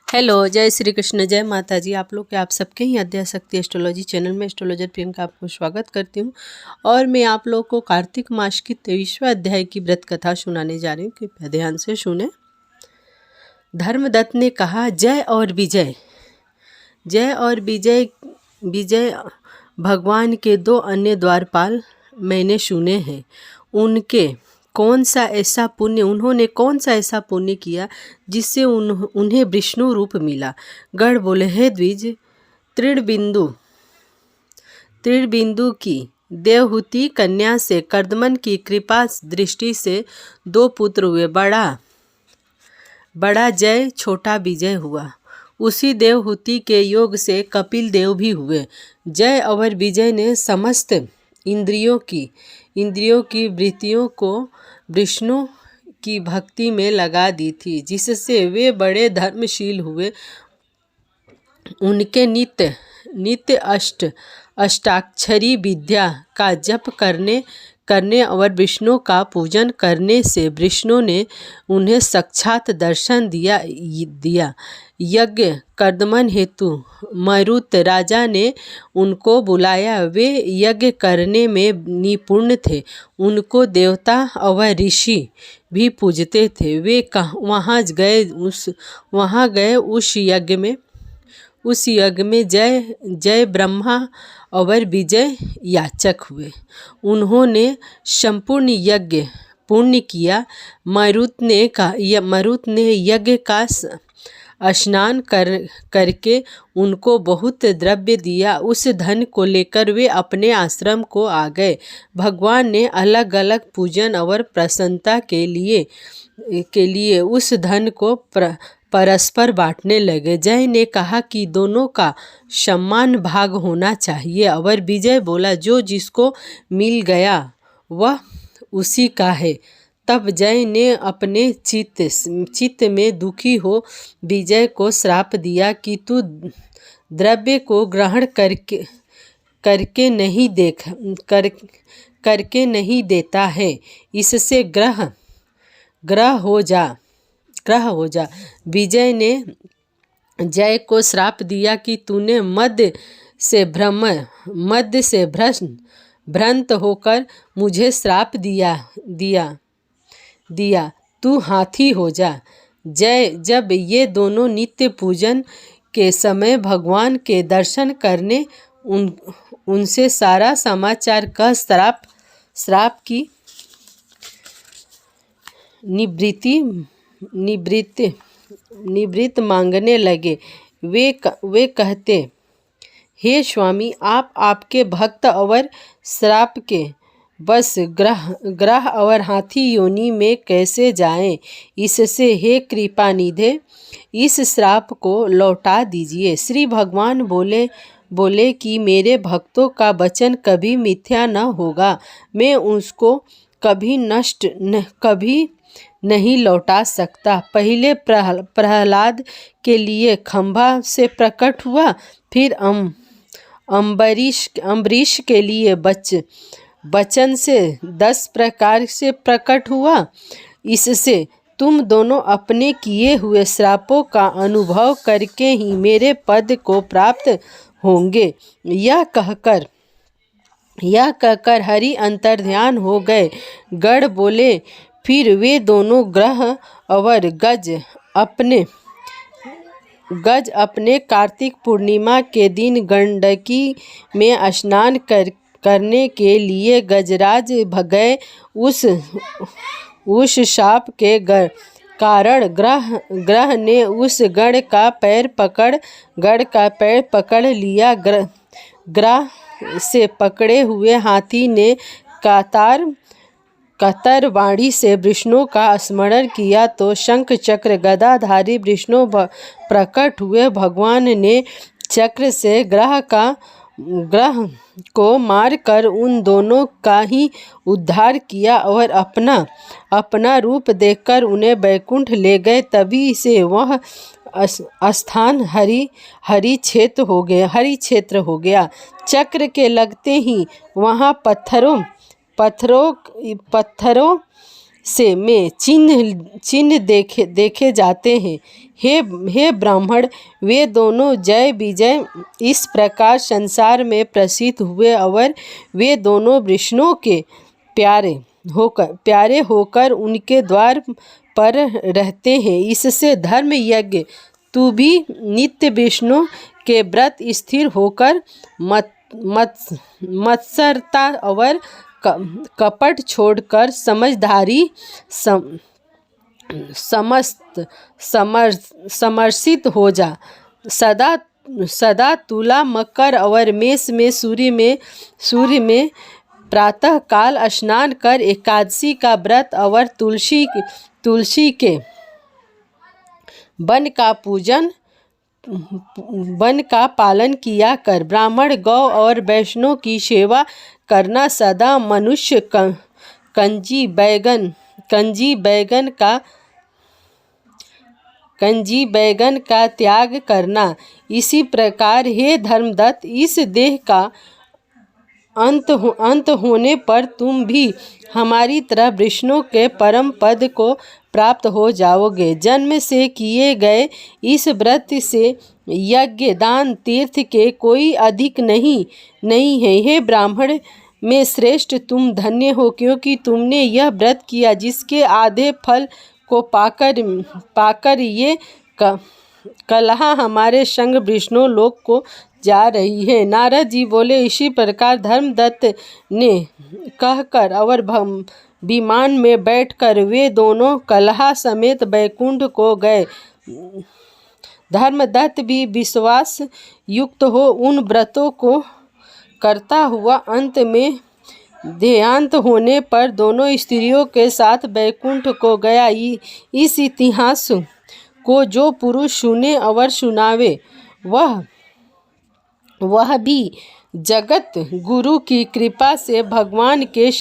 Hello, जय श्री कृष्ण, जय माता जी। आप लोग के आप सबके ही अद्याशक्ति एस्ट्रोलॉजी चैनल में एस्ट्रोलॉजर प्रियंका आपको स्वागत करती हूँ। और मैं आप लोग को कार्तिक मास की 23वें अध्याय की व्रत कथा सुनाने जा रही हूँ। कृपया ध्यान से सुने। धर्मदत्त ने कहा, जय और विजय, जय और विजय, विजय भगवान के दो अन्य द्वारपाल मैंने सुने हैं। उन्होंने कौन सा ऐसा पुण्य किया जिससे उन्हें विष्णु रूप मिला। गढ़ बोले, हे द्विज, त्रिबिंदु की देवहूति कन्या से कर्दमन की कृपा दृष्टि से दो पुत्र हुए। बड़ा जय, छोटा विजय हुआ। उसी देवहूति के योग से कपिल देव भी हुए। जय और विजय ने समस्त इंद्रियों की वृत्तियों को विष्णु की भक्ति में लगा दी थी, जिससे वे बड़े धर्मशील हुए। उनके नित्य अष्टाक्षरी विद्या का जप करने और विष्णु का पूजन करने से विष्णु ने उन्हें साक्षात दर्शन दिया। यज्ञ कर्दमन हेतु मरुत राजा ने उनको बुलाया। वे यज्ञ करने में निपुण थे। उनको देवता और ऋषि भी पूजते थे। वे वहाँ गए उस यज्ञ में जय ब्रह्मा और विजय याचक हुए। उन्होंने संपूर्ण यज्ञ पूर्ण किया। मरुत ने यज्ञ का स्नान करके उनको बहुत द्रव्य दिया। उस धन को लेकर वे अपने आश्रम को आ गए। भगवान ने अलग अलग पूजन और प्रसन्नता के लिए उस धन को परस्पर बांटने लगे। जय ने कहा कि दोनों का समान भाग होना चाहिए, और विजय बोला, जो जिसको मिल गया वह उसी का है। तब जय ने अपने चित्त में दुखी हो विजय को श्राप दिया कि तू द्रव्य को ग्रहण करके नहीं देता है, इससे ग्रह हो जा। विजय ने जय को श्राप दिया कि तूने मद से भ्रांत होकर मुझे श्राप दिया, तू हाथी हो जा। जब ये दोनों नित्य पूजन के समय भगवान के दर्शन करने उनसे सारा समाचार कह श्राप की निवृत्ति मांगने लगे। वे कहते, हे स्वामी, आप आपके भक्त और श्राप के बस ग्रह और हाथी योनि में कैसे जाएं? इससे हे कृपा निधे, इस श्राप को लौटा दीजिए। श्री भगवान बोले कि मेरे भक्तों का वचन कभी मिथ्या न होगा। मैं उसको कभी नहीं लौटा सकता। पहले प्रहलाद के लिए खंभा से प्रकट हुआ, फिर अम्बरीश के लिए बचन से 10 प्रकार से प्रकट हुआ। इससे तुम दोनों अपने किए हुए श्रापों का अनुभव करके ही मेरे पद को प्राप्त होंगे। यह कहकर हरि अंतर्ध्यान हो गए। गढ़ बोले, फिर वे दोनों ग्रह और गज अपने कार्तिक पूर्णिमा के दिन गंडकी में स्नान करने के लिए गजराज गए। उस शाप के कारण ग्रह ने उस गढ़ का पैर पकड़ लिया। ग्रह से पकड़े हुए हाथी ने कतर वाणी से विष्णु का स्मरण किया तो शंख चक्र गदाधारी विष्णु प्रकट हुए। भगवान ने चक्र से ग्रह को मारकर उन दोनों का ही उद्धार किया और अपना रूप देखकर उन्हें वैकुंठ ले गए। तभी से वह स्थान हरि क्षेत्र हो गया। चक्र के लगते ही वहाँ पत्थरों से में चिन्ह देखे जाते हैं। हे ब्राह्मण, वे दोनों जय विजय इस प्रकार संसार में प्रसिद्ध हुए और वे दोनों विष्णु के प्यारे होकर उनके द्वार पर रहते हैं। इससे धर्म यज्ञ तू भी नित्य विष्णु के व्रत स्थिर होकर मत्सरता और कपट छोड़कर समझदारी समर्सित हो जा। सदा तुला, मकर और मेष में सूर्य में प्रातः काल स्नान कर एकादशी का व्रत और तुलसी के वन का पालन किया कर। ब्राह्मण, गौ और वैष्णव की सेवा करना, सदा मनुष्य कंजी बैगन का त्याग करना। इसी प्रकार हे धर्मदत्त, इस देह का अंत होने पर तुम भी हमारी तरह विष्णु के परम पद को प्राप्त हो जाओगे। जन्म से किए गए इस व्रत से यज्ञ, दान, तीर्थ के कोई अधिक नहीं है। हे ब्राह्मण में श्रेष्ठ, तुम धन्य हो, क्योंकि तुमने यह व्रत किया जिसके आधे फल को पाकर ये कलहा हमारे संग विष्णु लोक को जा रही है। नारद जी बोले, इसी प्रकार धर्मदत्त ने कहकर और विमान में बैठकर वे दोनों कलहा समेत बैकुंठ को गए। धर्मदत्त भी विश्वास युक्त हो उन व्रतों को करता हुआ अंत में देहांत होने पर दोनों स्त्रियों के साथ बैकुंठ को गया। इस इतिहास को जो पुरुष सुने और सुनावे वह भी जगत गुरु की कृपा से भगवान के